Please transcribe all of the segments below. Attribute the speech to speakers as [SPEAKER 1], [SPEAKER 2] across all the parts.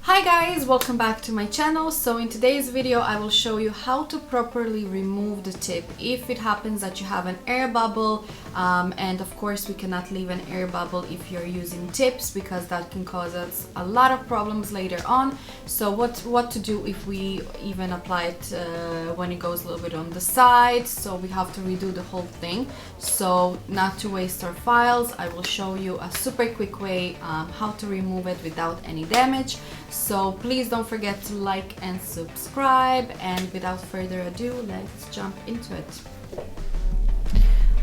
[SPEAKER 1] Hi guys, welcome back to my channel. So in today's video I will show you how to properly remove the tip if it happens that you have an air bubble, and of course we cannot leave an air bubble if you're using tips because that can cause us a lot of problems later on. So what to do if we even apply it when it goes a little bit on the side, so we have to redo the whole thing. So not to waste our files, I will show you a super quick way how to remove it without any damage. So please don't forget to like and subscribe, and without further ado, let's jump into it.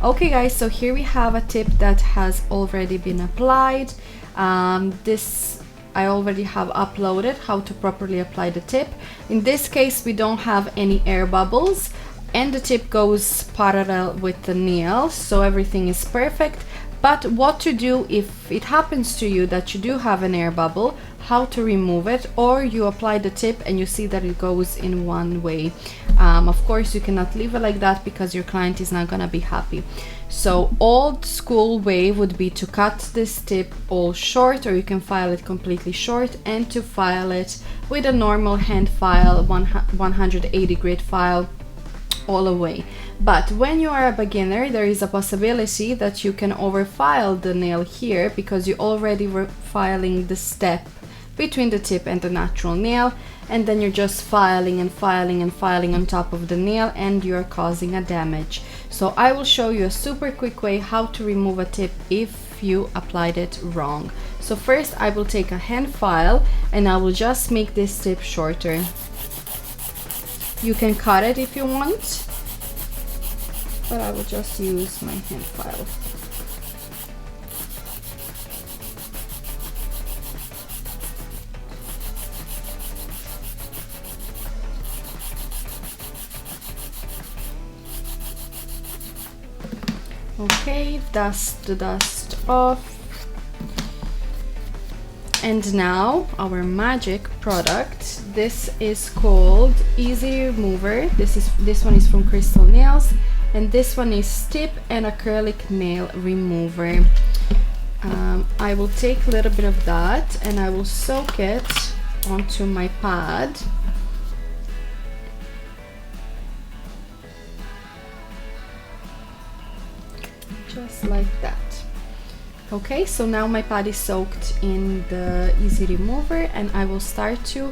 [SPEAKER 1] Okay guys, so here we have a tip that has already been applied. This I already have uploaded how to properly apply the tip. In this case we don't have any air bubbles and the tip goes parallel with the nail, so everything is perfect. But what to do if it happens to you that you do have an air bubble, how to remove it, or you apply the tip and you see that it goes in one way. Of course you cannot leave it like that because your client is not gonna be happy. So old school way would be to cut this tip all short, or you can file it completely short, and to file it with a normal hand file, 180 grit file all the way. But when you are a beginner, there is a possibility that you can overfile the nail here because you already were filing the step between the tip and the natural nail, and then you're just filing and filing and filing on top of the nail and you're causing a damage. So I will show you a super quick way how to remove a tip if you applied it wrong. So first I will take a hand file and I will just make this tip shorter. You can cut it if you want, but I will just use my hand file. Okay, dust the dust off. And now our magic product. This is called Easy Remover. This one is from Crystal Nails, and this one is tip and acrylic nail remover. I will take a little bit of that and I will soak it onto my pad. Just like that. Okay, so now my pad is soaked in the Easy Remover and I will start to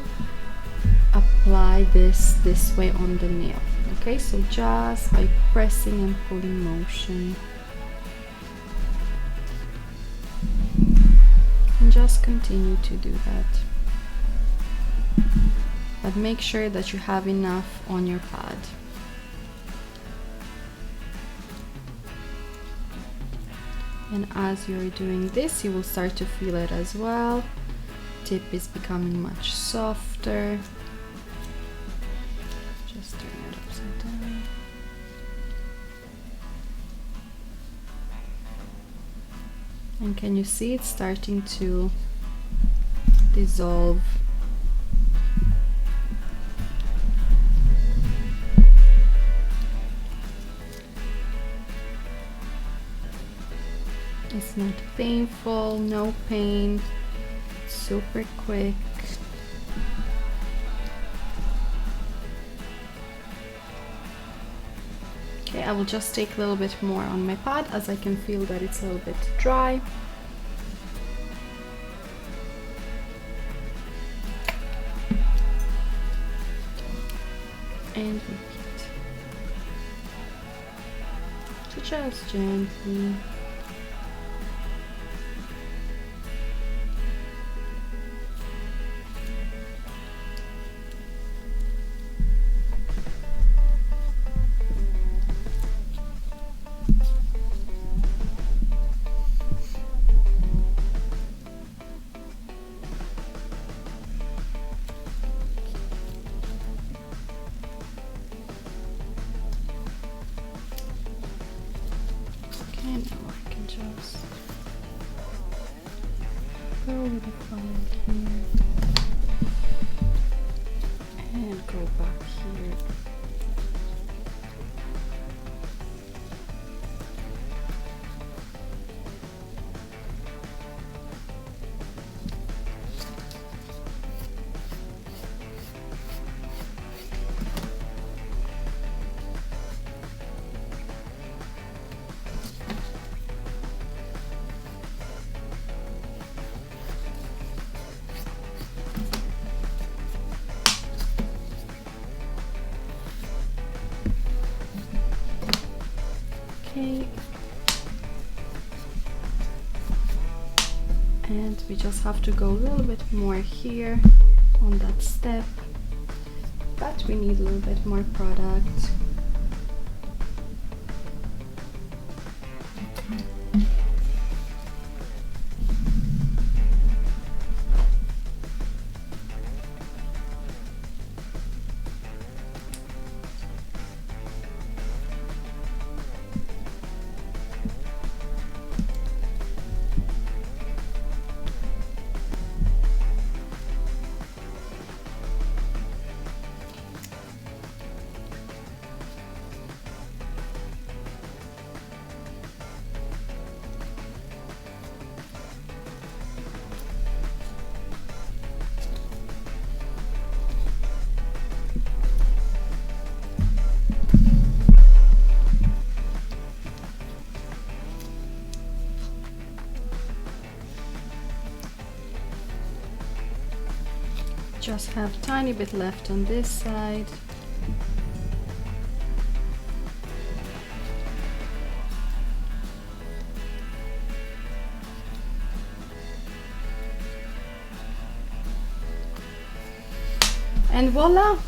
[SPEAKER 1] apply this way on the nail. Okay, so just by pressing and pulling motion. And just continue to do that. But make sure that you have enough on your pad. And as you're doing this, you will start to feel it as well. Tip is becoming much softer. Just turn it upside down. And can you see it's starting to dissolve? It's not painful, no pain, super quick. Okay, I will just take a little bit more on my pad as I can feel that it's a little bit dry. And repeat. So just gently. And now we just have to go a little bit more here on that step, but we need a little bit more product. Just have a tiny bit left on this side. And voila!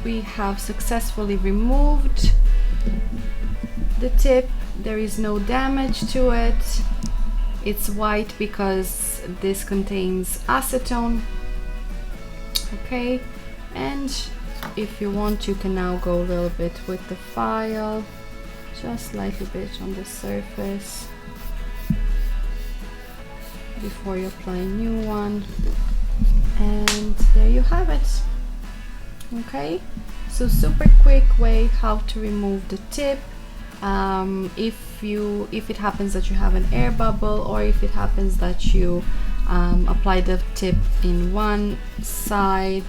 [SPEAKER 1] We have successfully removed the tip. There is no damage to it. It's white because this contains acetone. Okay, and if you want, you can now go a little bit with the file, just slightly bit on the surface before you apply a new one, and there you have it. Okay, so super quick way how to remove the tip. If it happens that you have an air bubble, or if it happens that you apply the tip in one side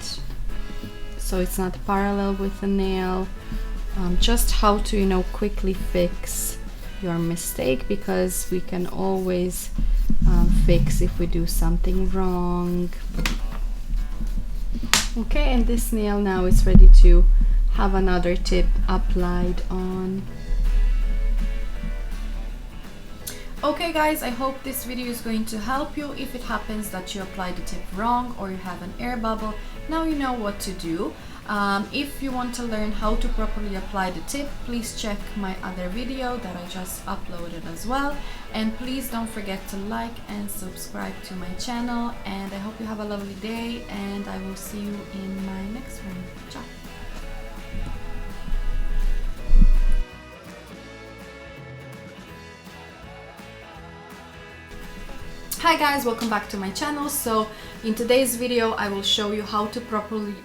[SPEAKER 1] so it's not parallel with the nail, just how to, you know, quickly fix your mistake, because we can always fix if we do something wrong. Okay, and this nail now is ready to have another tip applied on. Okay guys, I hope this video is going to help you. If it happens that you apply the tip wrong or you have an air bubble, now you know what to do. If you want to learn how to properly apply the tip, please check my other video that I just uploaded as well. And please don't forget to like and subscribe to my channel. And I hope you have a lovely day, and I will see you in my next one. Ciao! Hi guys, welcome back to my channel. So in today's video I will show you how to properly